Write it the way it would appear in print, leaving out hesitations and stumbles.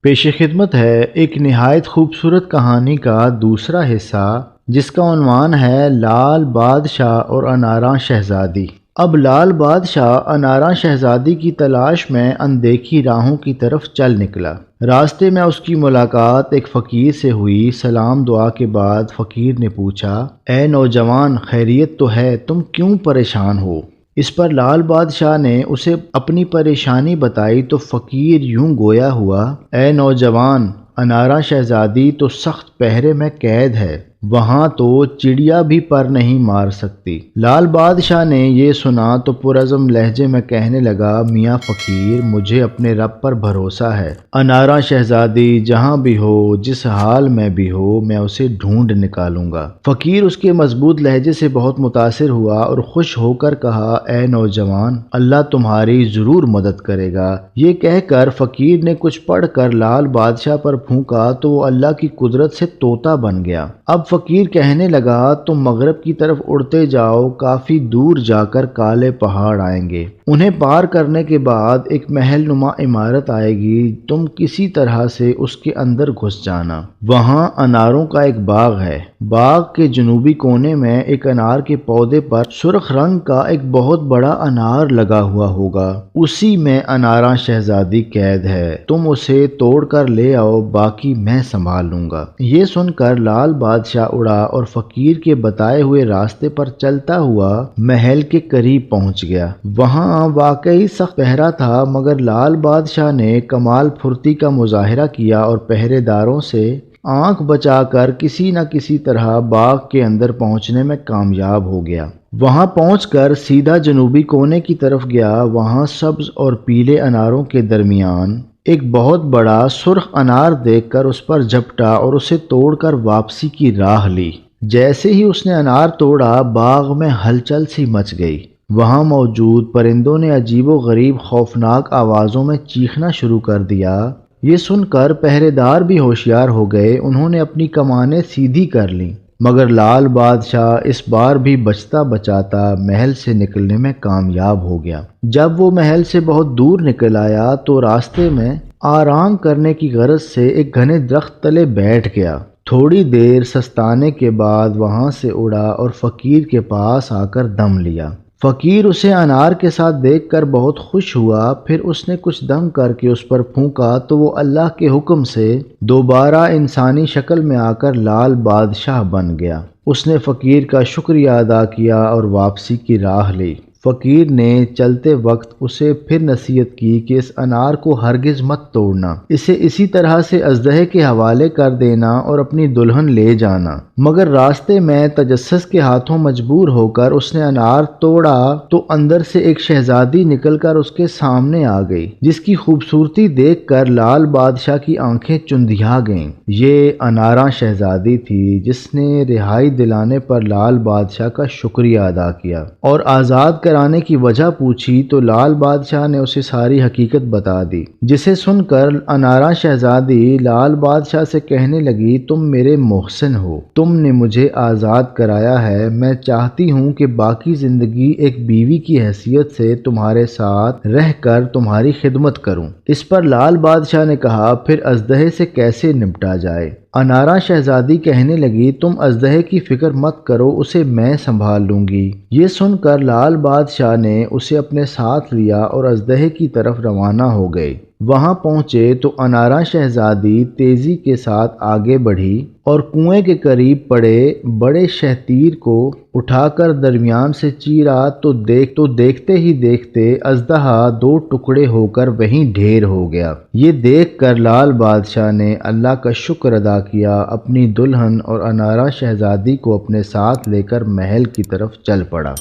پیش خدمت ہے ایک نہایت خوبصورت کہانی کا دوسرا حصہ، جس کا عنوان ہے لال بادشاہ اور اناراں شہزادی۔ اب لال بادشاہ اناراں شہزادی کی تلاش میں اندیکھی راہوں کی طرف چل نکلا۔ راستے میں اس کی ملاقات ایک فقیر سے ہوئی۔ سلام دعا کے بعد فقیر نے پوچھا، اے نوجوان، خیریت تو ہے؟ تم کیوں پریشان ہو؟ اس پر لال بادشاہ نے اسے اپنی پریشانی بتائی تو فقیر یوں گویا ہوا، اے نوجوان، اناراں شہزادی تو سخت پہرے میں قید ہے، وہاں تو چڑیا بھی پر نہیں مار سکتی۔ لال بادشاہ نے یہ سنا تو پرعزم لہجے میں کہنے لگا، میاں فقیر، مجھے اپنے رب پر بھروسہ ہے، اناراں شہزادی جہاں بھی ہو، جس حال میں بھی ہو، میں اسے ڈھونڈ نکالوں گا۔ فقیر اس کے مضبوط لہجے سے بہت متاثر ہوا اور خوش ہو کر کہا، اے نوجوان، اللہ تمہاری ضرور مدد کرے گا۔ یہ کہہ کر فقیر نے کچھ پڑھ کر لال بادشاہ پر پھونکا تو وہ اللہ کی قدرت سے طوطا بن گیا۔ اب فقیر کہنے لگا، تم مغرب کی طرف اڑتے جاؤ، کافی دور جا کر کالے پہاڑ آئیں گے، انہیں پار کرنے کے بعد ایک محل نما عمارت آئے گی، تم کسی طرح سے اس کے اندر گھس جانا، وہاں اناروں کا ایک باغ ہے، باغ کے جنوبی کونے میں ایک انار کے پودے پر سرخ رنگ کا ایک بہت بڑا انار لگا ہوا ہوگا، اسی میں اناراں شہزادی قید ہے، تم اسے توڑ کر لے آؤ، باقی میں سنبھال لوں گا۔ یہ سن کر لال بادشاہ اڑا اور فقیر کے بتائے ہوئے راستے پر چلتا ہوا محل کے قریب پہنچ گیا۔ وہاں واقعی سخت پہرا تھا، مگر لال بادشاہ نے کمال پھرتی کا مظاہرہ کیا اور پہرے داروں سے آنکھ بچا کر کسی نہ کسی طرح باغ کے اندر پہنچنے میں کامیاب ہو گیا۔ وہاں پہنچ کر سیدھا جنوبی کونے کی طرف گیا، وہاں سبز اور پیلے اناروں کے درمیان ایک بہت بڑا سرخ انار دیکھ کر اس پر جھپٹا اور اسے توڑ کر واپسی کی راہ لی۔ جیسے ہی اس نے انار توڑا، باغ میں ہلچل سی مچ گئی۔ وہاں موجود پرندوں نے عجیب و غریب خوفناک آوازوں میں چیخنا شروع کر دیا۔ یہ سن کر پہرے دار بھی ہوشیار ہو گئے، انہوں نے اپنی کمانیں سیدھی کر لیں، مگر لال بادشاہ اس بار بھی بچتا بچاتا محل سے نکلنے میں کامیاب ہو گیا۔ جب وہ محل سے بہت دور نکل آیا تو راستے میں آرام کرنے کی غرض سے ایک گھنے درخت تلے بیٹھ گیا۔ تھوڑی دیر سستانے کے بعد وہاں سے اڑا اور فقیر کے پاس آ کر دم لیا۔ فقیر اسے انار کے ساتھ دیکھ کر بہت خوش ہوا، پھر اس نے کچھ دم کر کے اس پر پھونکا تو وہ اللہ کے حکم سے دوبارہ انسانی شکل میں آ کر لال بادشاہ بن گیا۔ اس نے فقیر کا شکریہ ادا کیا اور واپسی کی راہ لی۔ فقیر نے چلتے وقت اسے پھر نصیحت کی کہ اس انار کو ہرگز مت توڑنا، اسے اسی طرح سے اژدہے کے حوالے کر دینا اور اپنی دلہن لے جانا، مگر راستے میں تجسس کے ہاتھوں مجبور ہو کر اس نے انار توڑا تو اندر سے ایک شہزادی نکل کر اس کے سامنے آ گئی، جس کی خوبصورتی دیکھ کر لال بادشاہ کی آنکھیں چندھیا گئیں۔ یہ اناراں شہزادی تھی جس نے رہائی دلانے پر لال بادشاہ کا شکریہ ادا کیا اور آزاد کرانے کی وجہ پوچھی تو لال بادشاہ نے اسے ساری حقیقت بتا دی، جسے سن کر اناراں شہزادی لال بادشاہ سے کہنے لگی، تم میرے محسن ہو، تم نے مجھے آزاد کرایا ہے، میں چاہتی ہوں کہ باقی زندگی ایک بیوی کی حیثیت سے تمہارے ساتھ رہ کر تمہاری خدمت کروں۔ اس پر لال بادشاہ نے کہا، پھر اژدہے سے کیسے نمٹا جائے؟ اناراں شہزادی کہنے لگی، تم اژدہے کی فکر مت کرو، اسے میں سنبھال لوں گی۔ یہ سن کر لال بادشاہ نے اسے اپنے ساتھ لیا اور اژدہے کی طرف روانہ ہو گئے۔ وہاں پہنچے تو اناراں شہزادی تیزی کے ساتھ آگے بڑھی اور کنویں کے قریب پڑے بڑے شہتیر کو اٹھا کر درمیان سے چیرا تو دیکھتے ہی دیکھتے اژدہا دو ٹکڑے ہو کر وہیں ڈھیر ہو گیا۔ یہ دیکھ کر لال بادشاہ نے اللہ کا شکر ادا کیا، اپنی دلہن اور اناراں شہزادی کو اپنے ساتھ لے کر محل کی طرف چل پڑا۔